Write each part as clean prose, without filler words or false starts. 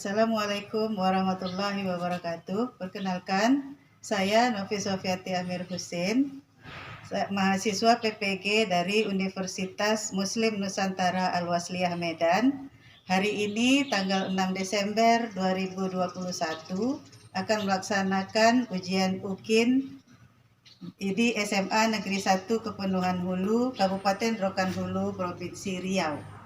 Assalamualaikum warahmatullahi wabarakatuh. Perkenalkan, saya Novi Sofiati Amir Husin, mahasiswa PPG dari Universitas Muslim Nusantara Al-Wasliyah Medan. Hari ini tanggal 6 Desember 2021 akan melaksanakan ujian UKIN di SMA Negeri 1 Kepenuhan Hulu, Kabupaten Rokan Hulu, Provinsi Riau.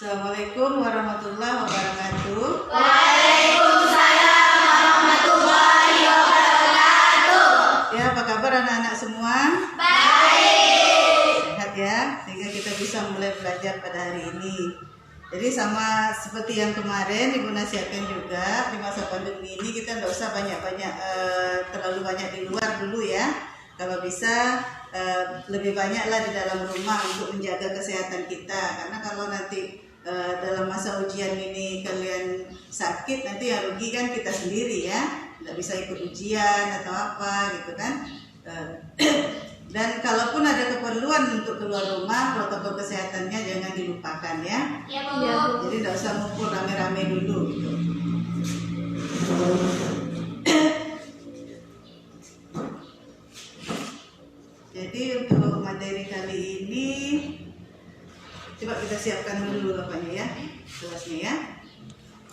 Assalamualaikum warahmatullahi wabarakatuh. Waalaikumsalam warahmatullahi wabarakatuh. Ya, apa kabar anak-anak semua? Baik. Sehat ya, sehingga kita bisa mulai belajar pada hari ini. Jadi sama seperti yang kemarin Ibu nasihatkan juga, di masa pandemi ini kita nggak usah terlalu banyak di luar dulu ya. Kalau bisa lebih banyaklah di dalam rumah untuk menjaga kesehatan kita. Karena kalau nanti dalam masa ujian ini kalian sakit, nanti yang rugi kan kita sendiri ya, nggak bisa ikut ujian atau apa gitu kan. Dan kalaupun ada keperluan untuk keluar rumah, protokol kesehatannya jangan dilupakan ya. Ya, Bu. Jadi nggak usah ngumpul rame-rame dulu gitu. Jadi untuk materi kali ini coba kita siapkan dulu bapaknya ya, kelasnya ya.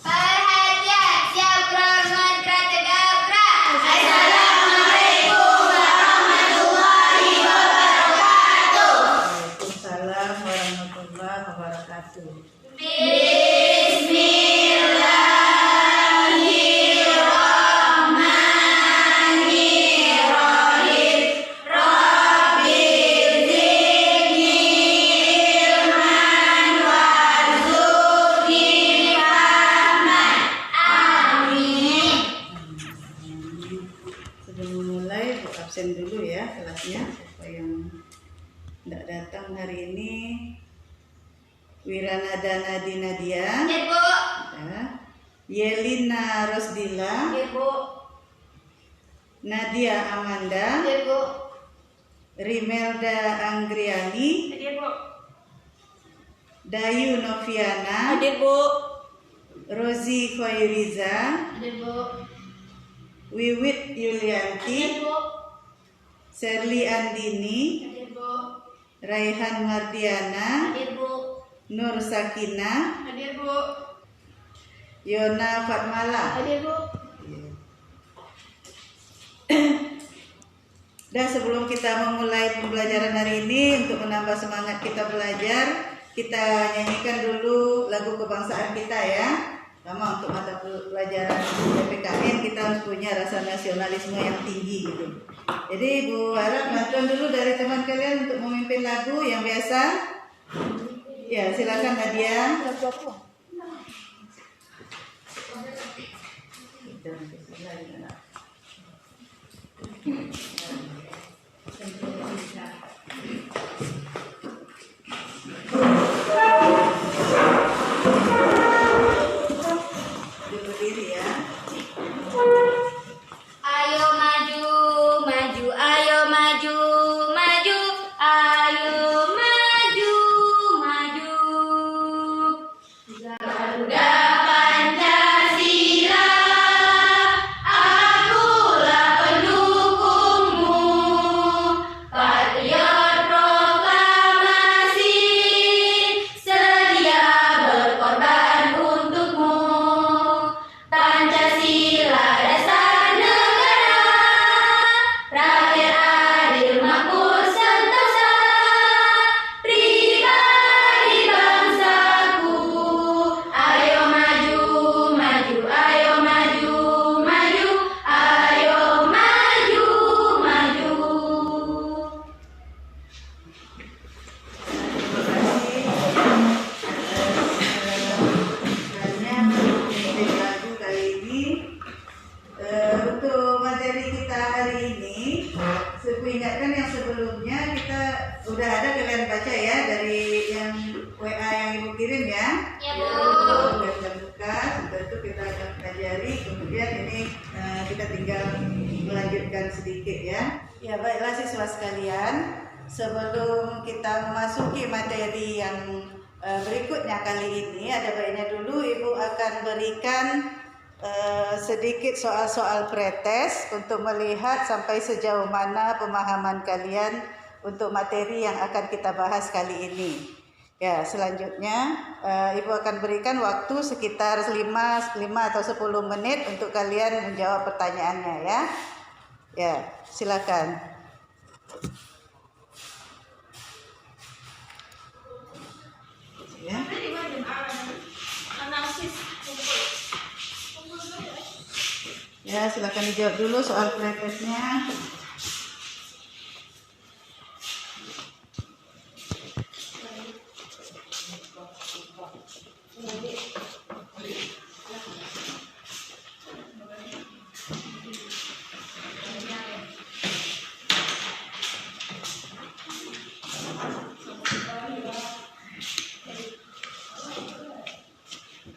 Perhatian, siap Rahman Krategabra. Assalamualaikum warahmatullahi wabarakatuh. Waalaikumsalam warahmatullahi wabarakatuh. Bismillahirrahmanirrahim. Rabbi zidni ilman warzuqni fahman. Amin. Sebelum mulai, Bu absen dulu ya kelasnya. Siapa yang tidak datang hari ini? Wiranada Nadi Nadia, Ya, Bu. ya. Yelina Rosdila, Ya, Bu. Nadia Amanda, Ya, Bu. Rimelda Anggriani, Ya, Bu. Dayu Noviana, Hadir, Bu. Rozi Khoiriza, Hadir, Bu. Wiwit Yulianti, Hadir, Bu. Serli Andini, Hadir, Bu. Raihan Mardiana, Hadir, Bu. Nur Sakina, Hadir, Bu. Yona Fatmala. Hadir, Bu. Dan sebelum kita memulai pembelajaran hari ini, untuk menambah semangat kita belajar, kita nyanyikan dulu lagu kebangsaan kita ya. Sama untuk mata pelajaran PPKN kita harus punya rasa nasionalisme yang tinggi gitu. Jadi Bu harap bantuan dulu dari teman kalian untuk memimpin lagu yang biasa. Ya, silakan Nadia. Berdiri ya. Ayo maju, maju, ayo maju, maju, ayo maju, maju. Garuda Pancasila, akulah pendukungmu. Patriot proklamasi, sedia berkorban untukmu. Pancasila dasar negara, rakyat adil makmur sentosa, pribadi bangsaku. Ayo maju, maju, ayo maju, maju, ayo maju, maju. Lagu kali ini untuk materi kita hari ini, saya ingatkan yang sebelumnya kita udah ada kalian baca ya dari yang WA yang Ibu kirim ya. Ya, Bu. Sudah buka, sudah itu kita akan pelajari. Kemudian ini kita tinggal melanjutkan sedikit ya. Ya baiklah siswa sekalian, sebelum kita memasuki materi yang Berikutnya kali ini ada baiknya dulu Ibu akan berikan sedikit soal-soal pretest untuk melihat sampai sejauh mana pemahaman kalian untuk materi yang akan kita bahas kali ini. Ya, selanjutnya Ibu akan berikan waktu sekitar 5 atau 10 menit untuk kalian menjawab pertanyaannya ya. Ya, silakan. Ya. Ya, silakan dijawab dulu soal pretestnya.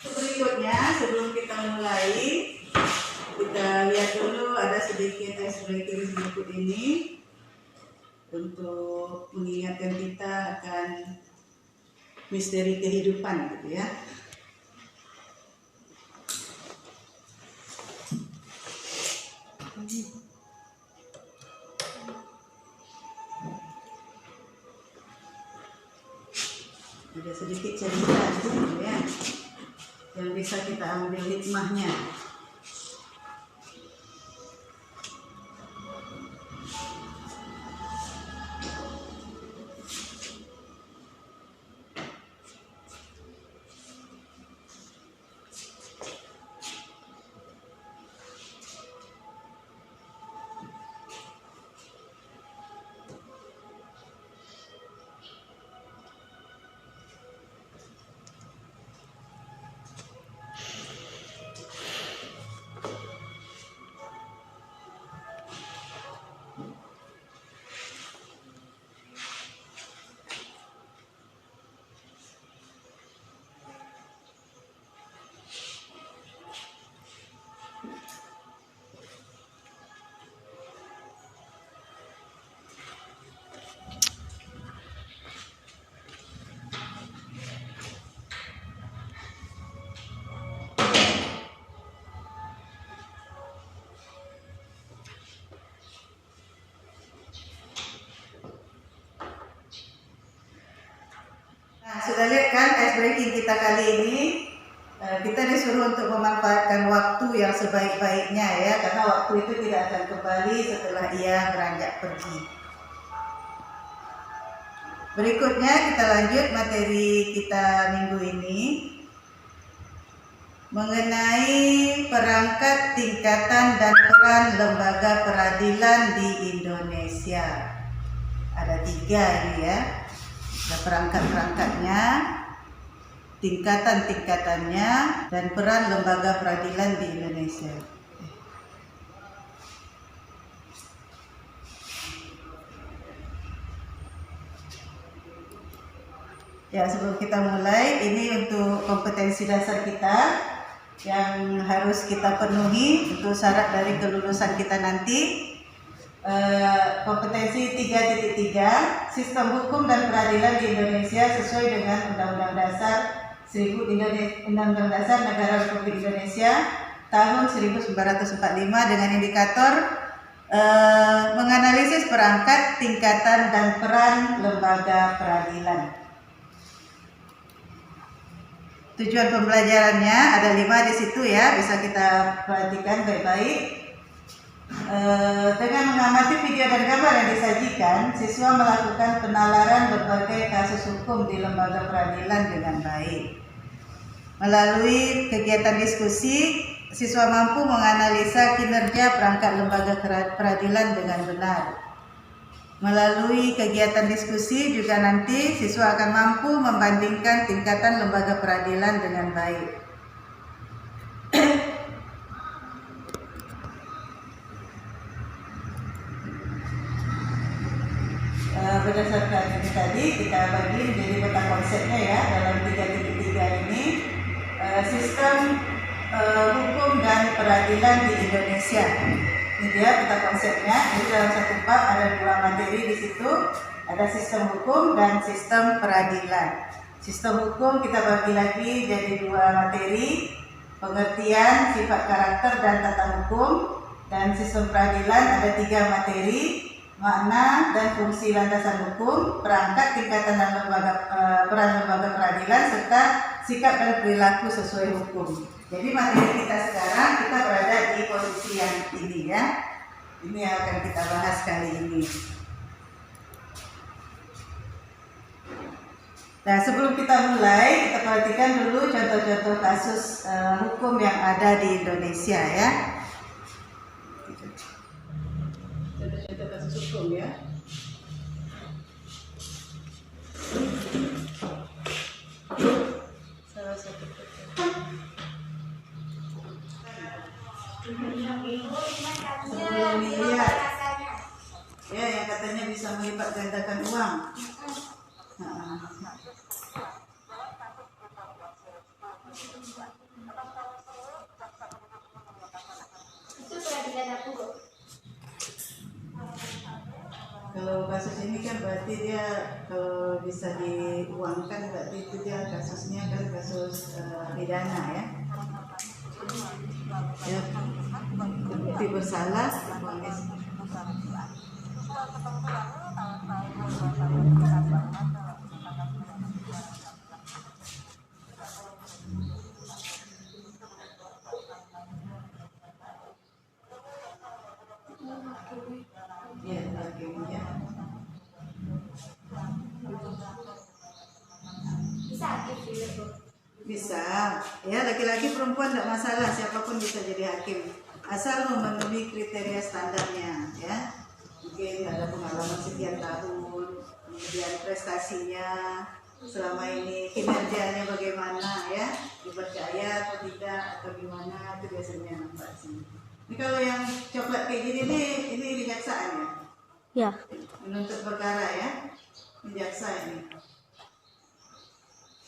Berikutnya, sebelum kita mulai, kita lihat dulu ada sedikit icebreaker berikut ini untuk mengingatkan kita akan misteri kehidupan, gitu ya. Ada sedikit cerita gitu ya, yang bisa kita ambil hikmahnya. Nah, sudah lihat kan icebreaking kita kali ini, kita disuruh untuk memanfaatkan waktu yang sebaik-baiknya ya, karena waktu itu tidak akan kembali setelah ia beranjak pergi. Berikutnya kita lanjut materi kita minggu ini mengenai perangkat, tingkatan, dan peran lembaga peradilan di Indonesia. Ada 3 ini ya. Ada perangkat-perangkatnya, tingkatan-tingkatannya, dan peran lembaga peradilan di Indonesia. Ya, sebelum kita mulai, ini untuk kompetensi dasar kita yang harus kita penuhi untuk syarat dari kelulusan kita nanti. Kompetensi 3.3, sistem hukum dan peradilan di Indonesia sesuai dengan Undang-Undang Dasar Negara Republik Indonesia tahun 1945 dengan indikator menganalisis perangkat, tingkatan, dan peran lembaga peradilan. Tujuan pembelajarannya ada 5 di situ ya, bisa kita perhatikan baik-baik. Dengan mengamati video dan gambar yang disajikan, siswa melakukan penalaran berbagai kasus hukum di lembaga peradilan dengan baik. Melalui kegiatan diskusi, siswa mampu menganalisa kinerja perangkat lembaga peradilan dengan benar. Melalui kegiatan diskusi juga nanti siswa akan mampu membandingkan tingkatan lembaga peradilan dengan baik. Berdasarkan ini tadi kita bagi menjadi peta konsepnya ya dalam 3.3 ini, sistem hukum dan peradilan di Indonesia. Ini dia peta konsepnya. Ini dalam satu bab ada 2 materi di situ, ada sistem hukum dan sistem peradilan. Sistem hukum kita bagi lagi jadi 2 materi, pengertian, sifat karakter, dan tata hukum. Dan sistem peradilan ada 3 materi, makna dan fungsi landasan hukum, perangkat, tingkatan dan peran lembaga peradilan, serta sikap dan perilaku sesuai hukum. Jadi materi kita sekarang kita berada di posisi yang ini ya. Ini yang akan kita bahas kali ini. Nah, sebelum kita mulai, kita perhatikan dulu contoh-contoh kasus hukum yang ada di Indonesia ya. Contoh-contoh kasus hukum ya. Salah satu miliar ya, yang katanya bisa melipat gandakan uang. Kalau kasus ini kan berarti dia kalau bisa diuangkan berarti itu dia kasusnya kan kasus pidana ya. Ya, bukti bersalah. Ya, hakimnya. Bisa, ya laki-laki perempuan tidak masalah, siapapun bisa jadi hakim asal memenuhi kriteria standarnya ya. Mungkin ada pengalaman sekian tahun, kemudian prestasinya selama ini, kinerjanya bagaimana ya, dipercaya atau tidak atau gimana, itu biasanya nampak sih. Ini kalau yang coklat kayak gini nih, ini kejaksaan ya? Ya. Menuntut perkara ya, jaksa ini.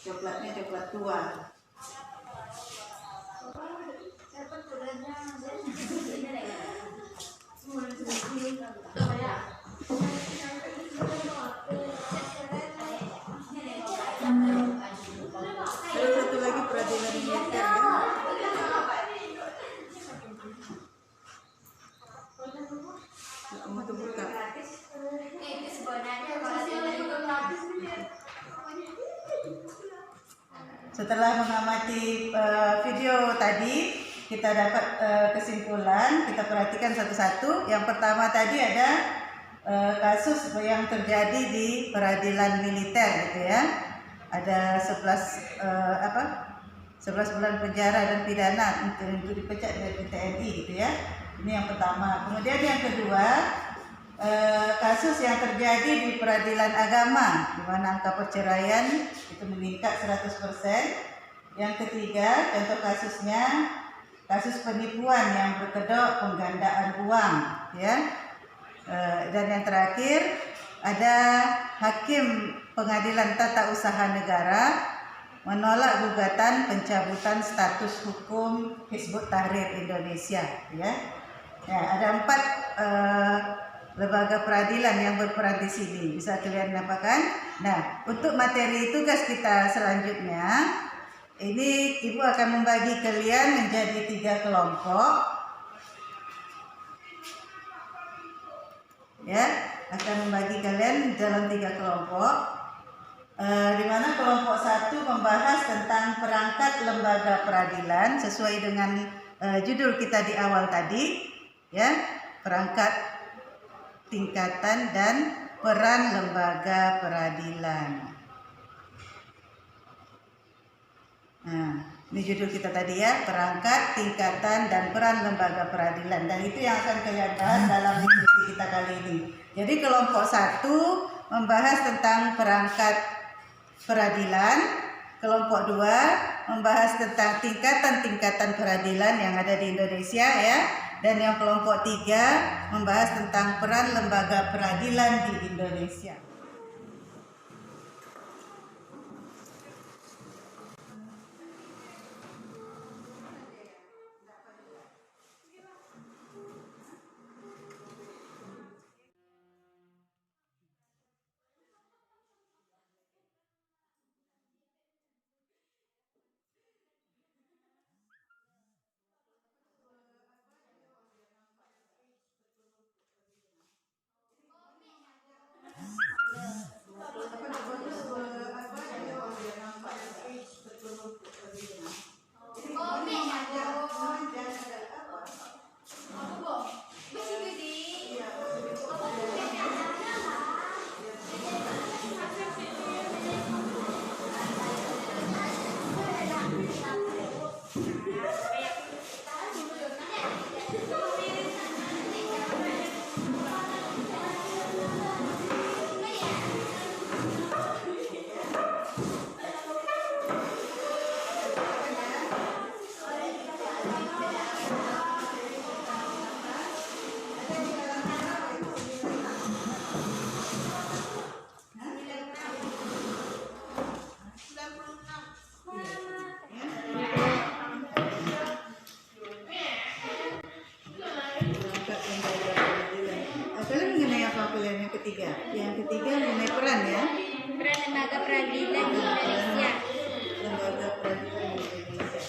Coklatnya coklat tua. Ada satu lagi peradilan militer ya. Untuk buka. Setelah mengamati video tadi, kita dapat kesimpulan. Kita perhatikan satu-satu. Yang pertama tadi ada kasus yang terjadi di peradilan militer gitu ya. Ada 11 bulan penjara dan pidana untuk dipecat dari TNI gitu ya. Ini yang pertama. Kemudian yang kedua, kasus yang terjadi di peradilan agama di mana angka perceraian itu meningkat 100%. Yang ketiga, contoh kasusnya kasus penipuan yang berkedok penggandaan uang ya. Dan yang terakhir ada hakim pengadilan tata usaha negara menolak gugatan pencabutan status hukum Hizbut Tahrir Indonesia ya. Ya, ada 4 lembaga peradilan yang berperan di sini, bisa kalian nampakkan. Nah, untuk materi tugas kita selanjutnya, ini Ibu akan membagi kalian menjadi 3 kelompok. Ya, akan membagi kalian dalam 3 kelompok. Di mana kelompok 1 membahas tentang perangkat lembaga peradilan sesuai dengan judul kita di awal tadi, ya, perangkat, tingkatan dan peran lembaga peradilan. Nah, ini judul kita tadi ya, perangkat, tingkatan dan peran lembaga peradilan. Dan itu yang akan kalian bahas dalam diskusi kita kali ini. Jadi kelompok 1 membahas tentang perangkat peradilan, kelompok 2 membahas tentang tingkatan-tingkatan peradilan yang ada di Indonesia ya. Dan yang kelompok 3 membahas tentang peran lembaga peradilan di Indonesia. Kalian mengenai apa pilihan yang ketiga? Yang ketiga mengenai peran ya. Peran lembaga peradilan di Indonesia. Lembaga peradilan di Indonesia.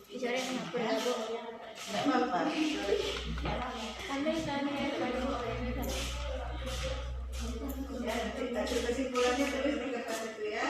Bicara yang apa ya, Bu? Tidak apa-apa. Ya, nanti kesimpulannya tulis di kertas itu ya.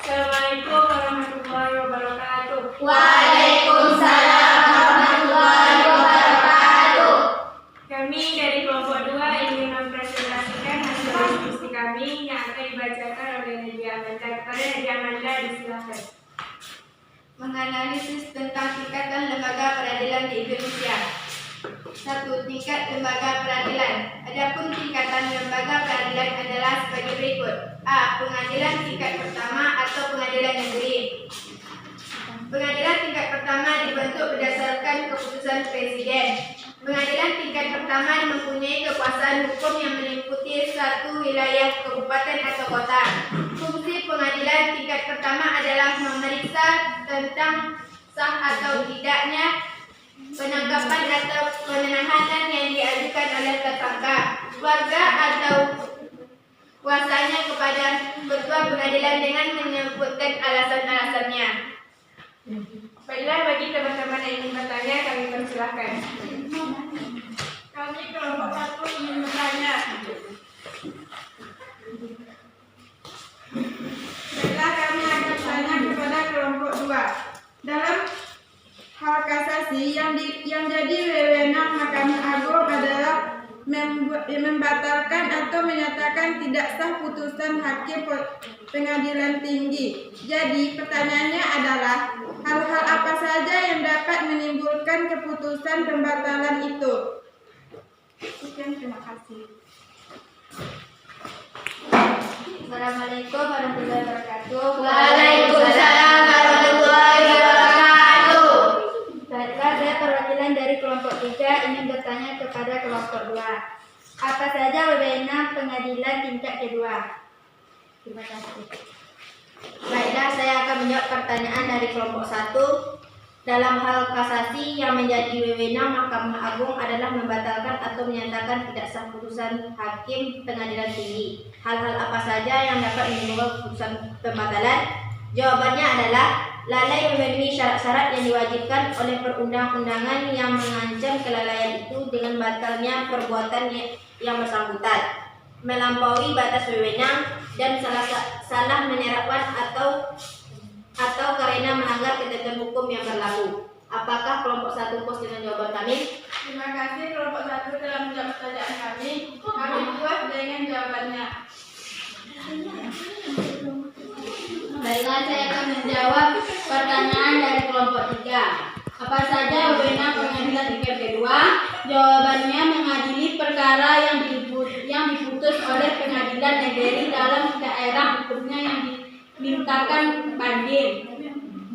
Assalamualaikum warahmatullahi wabarakatuh. Waalaikumsalam warahmatullahi wabarakatuh. Kami dari kelompok 2 ingin mempresentasikan hasil diskusi kami yang akan dibacakan oleh Nadia Amanda. Kepada Nadia Amanda, disilakan. Menganalisis tentang tingkatan lembaga peradilan di Indonesia. 1. Tingkat lembaga peradilan. Adapun tingkatan lembaga peradilan adalah sebagai berikut. A. Pengadilan tingkat pertama atau pengadilan negeri. Pengadilan tingkat pertama dibentuk berdasarkan keputusan Presiden. Pengadilan tingkat pertama mempunyai kekuasaan hukum yang meliputi suatu wilayah, kabupaten atau kota. Fungsi pengadilan tingkat pertama adalah memeriksa tentang sah atau tidaknya penangkapan atau penahanan yang diajukan oleh tersangka, warga atau kuasanya kepada ketua pengadilan dengan menyebutkan alasan-alasannya. Baiklah, bagi teman-teman yang ingin bertanya, kami persilahkan. Kami kelompok 1 ingin bertanya. Baiklah, kami akan bertanya kepada kelompok 2. Dalam hal kasasi yang jadi wewenang Mahkamah Agung adalah membatalkan atau menyatakan tidak sah putusan hakim pengadilan tinggi. Jadi pertanyaannya adalah hal-hal apa saja yang dapat menimbulkan keputusan pembatalan itu? Sekian, terima kasih. Assalamualaikum warahmatullahi wabarakatuh. Waalaikumsalam warahmatullahi wabarakatuh. Baiklah, saya perwakilan dari kelompok 3 ingin bertanya kepada kelompok 2. Apa saja wewenang pengadilan tingkat kedua. Terima kasih. Baiklah, saya akan menjawab pertanyaan dari kelompok 1. Dalam hal kasasi yang menjadi wewenang Mahkamah Agung adalah membatalkan atau menyatakan tidak sah putusan hakim pengadilan tinggi. Hal-hal apa saja yang dapat menimbulkan putusan pembatalan? Jawabannya adalah lalai memenuhi syarat-syarat yang diwajibkan oleh perundang-undangan yang mengancam kelalaian itu dengan batalnya perbuatan yang bersangkutan, melampaui batas wewenang, dan salah menerapkan atau karena melanggar ketentuan hukum yang berlaku. Apakah kelompok 1 puas dengan jawaban kami? Terima kasih kelompok 1 telah menjawab pertanyaan kami. Kami puas dengan jawabannya. Baiklah, saya akan menjawab pertanyaan dari kelompok 3. Apa saja wewenang pengadilan tingkat kedua? Jawabannya mengadili perkara yang diputus oleh pengadilan negeri dalam daerah hukumnya yang dimintakan banding.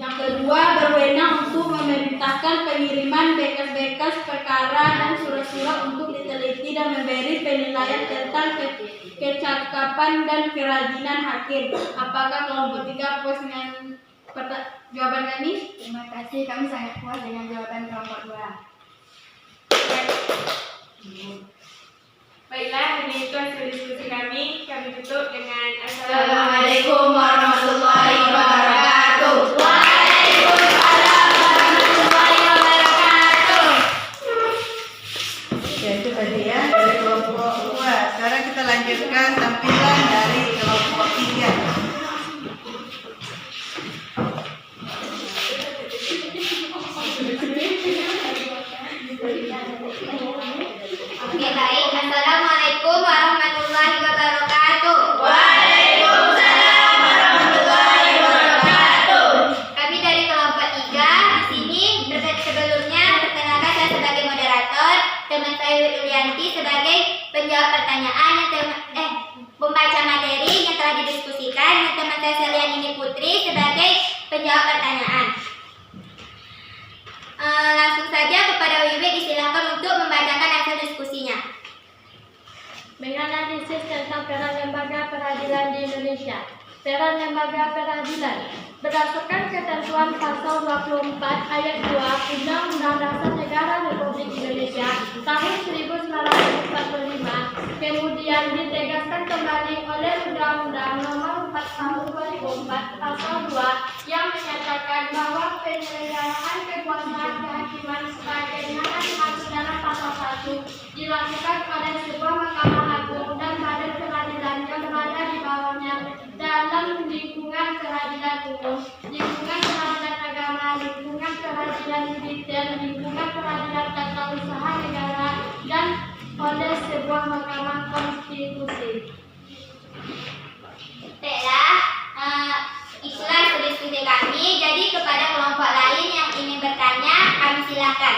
Yang kedua, berwenang untuk memerintahkan pengiriman bekas-bekas perkara dan surat-surat untuk diteliti dan memberi penilaian tentang kecakapan dan kerajinan hakim. Apakah kelompok 3 puas dengan jawaban kami? Terima kasih, kami sangat puas dengan jawaban kelompok 2. Baiklah, ini itu hasil diskusi kami. Kami tutup dengan Assalamualaikum warahmatullahi wabarakatuh. Ya, itu tadi ya dari kelompok 2. Sekarang kita lanjutkan tampilan dari kelompok 3. Oke, baik. Assalamualaikum warahmatullahi wabarakatuh. Waalaikumsalam warahmatullahi wabarakatuh. Kami dari kelompok 3 di sini. Sebelumnya perkenalkan saya sebagai moderator, teman saya Yulianti sebagai penjawab pertanyaan pembaca materi yang telah didiskusikan, dan teman saya Selianini Putri sebagai penjawab pertanyaan. Langsung saja kepada Wiwi disilakan untuk membacakan hasil diskusinya. menganalisis tentang peran lembaga peradilan di Indonesia. Peran lembaga peradilan berdasarkan ketentuan pasal 24 ayat 2 Undang-Undang Dasar Negara Republik Indonesia tahun 1945, kemudian ditegaskan kembali oleh Undang-Undang Nomor 4 Tahun 2004 pasal 2 yang menyatakan bahwa penyelenggaraan kekuasaan kehakiman sebagaimana dimaksud dalam pasal 1 dilakukan oleh sebuah Mahkamah Agung dan badan peradilan yang berada di bawahnya dalam lingkungan peradilan umum, lingkungan peradilan agama, lingkungan peradilan militer, lingkungan peradilan tata usaha negara, dan oleh sebuah mahkamah konstitusi. Baiklah, itulah diskusi kami. Jadi kepada kelompok lain yang ingin bertanya, kami silakan.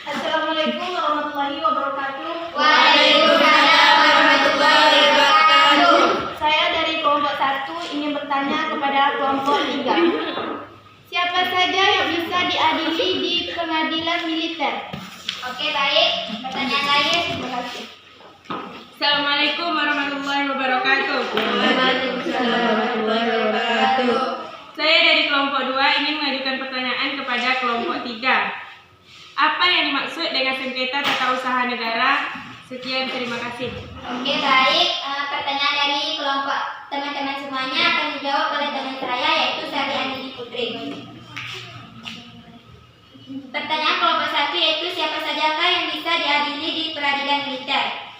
Assalamualaikum warahmatullahi wabarakatuh. Waalaikumsalam warahmatullahi wabarakatuh. Saya dari kelompok 1 ingin bertanya kepada kelompok 3. Siapa saja yang bisa diadili di pengadilan militer? Oke, baik. Pertanyaan lain. Terima kasih. Assalamualaikum warahmatullahi wabarakatuh. Waalaikumsalam warahmatullahi wabarakatuh. Saya dari kelompok 2 ingin mengajukan pertanyaan kepada kelompok 3. Apa yang dimaksud dengan sengketa tata usaha negara? Sekian, terima kasih. Oke, baik. Pertanyaan dari kelompok teman-teman semuanya akan dijawab oleh teman saya, yaitu Selianini Putri. Pertanyaan kelompok 1 yaitu siapa sajakah yang bisa diadili di peradilan militer?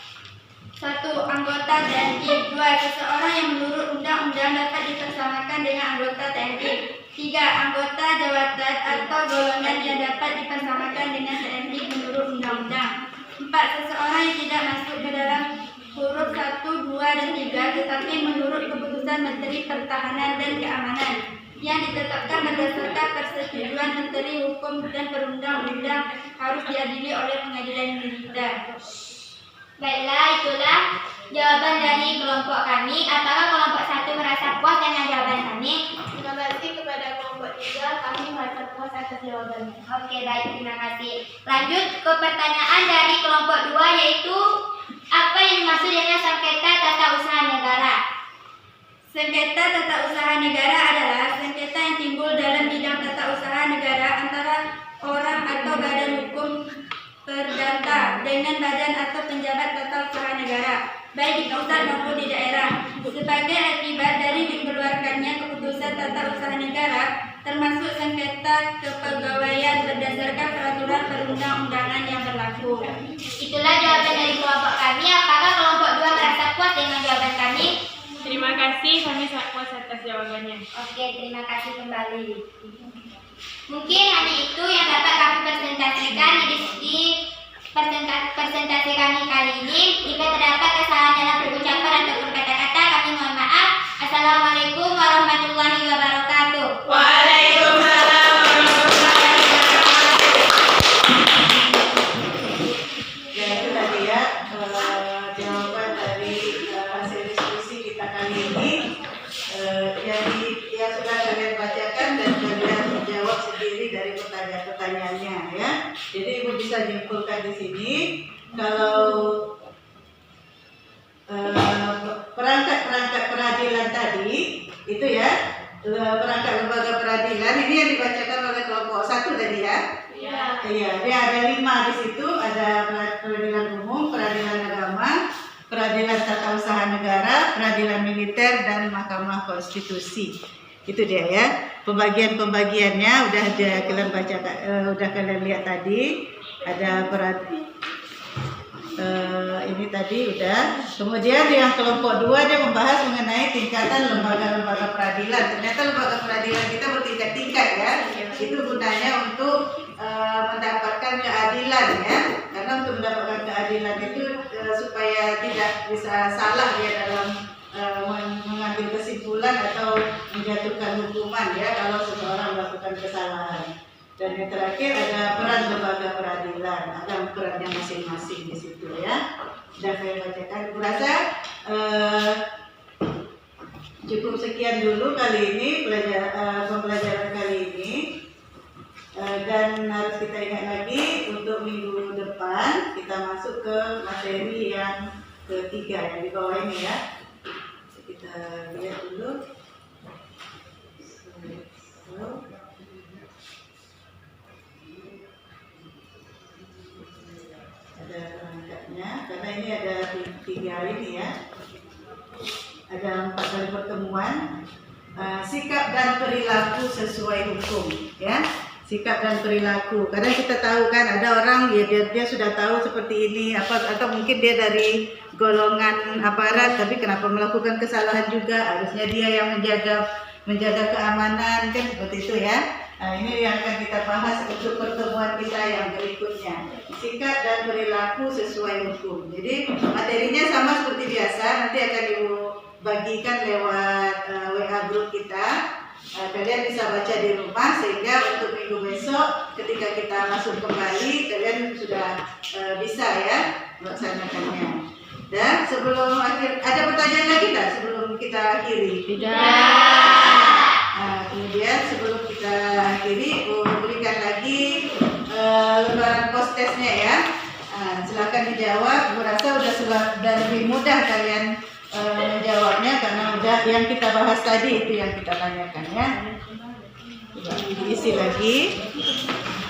1. Anggota TNI. 2. Seseorang yang menurut undang-undang dapat dipersamakan dengan anggota TNI. 3. Anggota jabatan atau golongan yang dapat dipersamakan dengan TNI menurut undang-undang. 4. Seseorang yang tidak masuk ke dalam huruf 1, 2, dan 3 tetapi menurut keputusan Menteri Pertahanan dan Keamanan yang ditetapkan berdasarkan persetujuan Menteri Hukum dan Perundang-undang harus diadili oleh pengadilan militer. Baiklah, itulah jawaban dari kelompok kami. Apakah kelompok 1 merasa puas dengan jawaban kami? Terima kasih kepada kelompok 3, kami merasa puas atas jawabannya. Oke, baik, terima kasih. Lanjut ke pertanyaan dari kelompok 2, yaitu apa yang dimaksud dengan sengketa tata usaha negara? Sengketa tata usaha negara adalah sengketa yang timbul dalam bidang tata usaha negara antara orang atau badan hukum perdata dengan badan atau penjabat tata usaha negara, baik di pusat maupun di daerah, sebagai akibat dari dikeluarkannya keputusan tata usaha negara, termasuk sengketa kepegawaian berdasarkan peraturan perundang-undangan yang berlaku. Itulah jawaban dari kelompok kami. Apakah kelompok 2 merasa puas dengan jawaban kami? Terima kasih, kami sangat puas atas jawabannya. Oke, terima kasih kembali. Mungkin hanya itu yang dapat kami presentasikan di presentasi kami kali ini. Jika terdapat kesalahan dalam pengucapan ataupun kata-kata, kami mohon maaf. Assalamualaikum warahmatullahi wabarakatuh. Waalaikumsalam warahmatullahi wabarakatuh. Ya itu tadi ya jawaban dari hasil diskusi kita kali ini. Jadi ya sudah kalian bacakan dan kalian menjawab sendiri dari pertanyaan-pertanyaannya ya. Jadi Ibu bisa nyimpulkan di sini kalau perangkat peradilan tadi itu ya, perangkat lembaga peradilan ini yang dibacakan oleh kelompok 1 tadi ya. Iya, dia ada 5 di situ, ada peradilan umum, peradilan agama, peradilan tata usaha negara, peradilan militer, dan Mahkamah Konstitusi. Itu dia ya. Pembagian-pembagiannya udah ada kalian baca, udah kalian lihat tadi. Ada ini tadi udah. Kemudian yang kelompok 2 dia membahas mengenai tingkatan lembaga-lembaga peradilan. Ternyata lembaga peradilan kita bertingkat-tingkat ya. Itu gunanya untuk mendapatkan keadilan ya. Karena untuk mendapatkan keadilan itu supaya tidak bisa salah dia dalam mengambil kesimpulan atau menjatuhkan hukuman ya kalau seseorang melakukan kesalahan. Dan yang terakhir ada peran lembaga peradilan, ada perannya masing-masing di situ ya. Sudah saya bacakan. Kurasa cukup sekian dulu kali ini pembelajaran kali ini. Dan harus kita ingat lagi untuk minggu depan kita masuk ke materi yang ketiga yang di bawah ini ya. Kita lihat dulu. Ada perangkatnya, karena ini ada 3 hari ini ya. Ada 4 kali pertemuan. Sikap dan perilaku sesuai hukum ya. Sikap dan perilaku. Kadang kita tahu kan ada orang ya dia sudah tahu seperti ini atau mungkin dia dari golongan aparat tapi kenapa melakukan kesalahan juga, harusnya dia yang menjaga keamanan kan seperti itu ya. Nah, ini yang akan kita bahas untuk pertemuan kita yang berikutnya. Sikap dan perilaku sesuai hukum. Jadi materinya sama seperti biasa, nanti akan Ibu bagikan lewat WA grup kita. Kalian bisa baca di rumah sehingga untuk minggu besok ketika kita masuk kembali kalian sudah bisa ya melaksanakannya. Dan sebelum akhir, ada pertanyaan lagi tak sebelum kita akhiri? Nah, kemudian sebelum kita akhiri, berikan lagi lembaran post-testnya ya. Silakan dijawab. Gue rasa sudah lebih mudah kalian menjawabnya karena udah yang kita bahas tadi itu yang kita tanyakan ya. Coba diisi lagi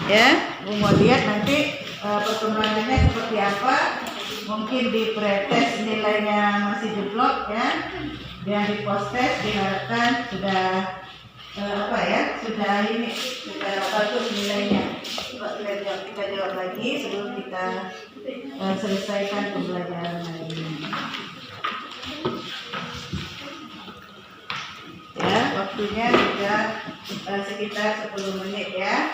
ya. Bu mau lihat nanti perkembangannya seperti apa. Mungkin di pretest nilainya masih jeblok ya. Yang di post-test diharapkan sudah sudah bagus nilainya. Coba kita jawab lagi sebelum kita selesaikan pembelajaran hari ini. Ya, waktunya sudah sekitar 10 menit ya.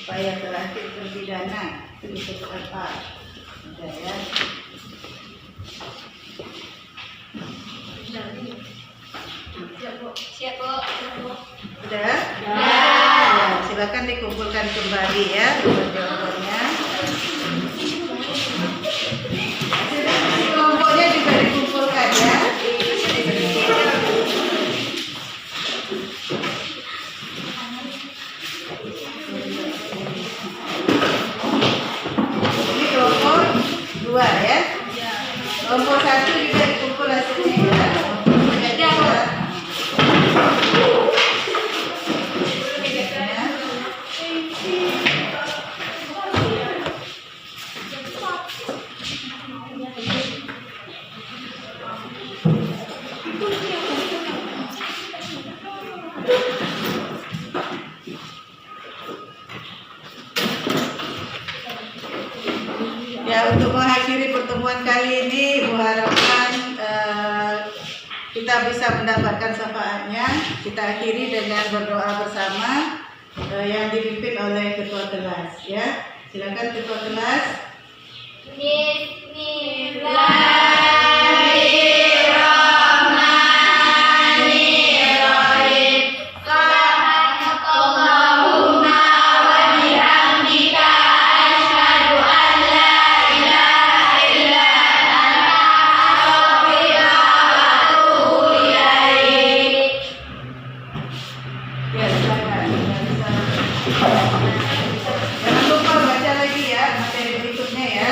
Upaya terakhir terpidana itu apa? Ada ya. Siap, Bu. Udah? Ya, silakan dikumpulkan kembali ya jawabannya. Kelompoknya juga dikumpulkan ya. Ini kelompok 2 ya. Kelompok 1 juga dikumpul hasilnya ya. Ya, untuk mengakhiri pertemuan kali ini, Ibu harapkan kita bisa mendapatkan syafaatnya. Kita akhiri dengan berdoa bersama yang dipimpin oleh ketua kelas. Ya, silakan ketua kelas. Bismillahirrahmanirrahim. Subhanakallahumma wa bihamdika asyhadu an la ilaha illa anta astaghfiruka wa atubu ilaik. Ya, silakan. Jangan lupa baca lagi ya materi berikutnya ya.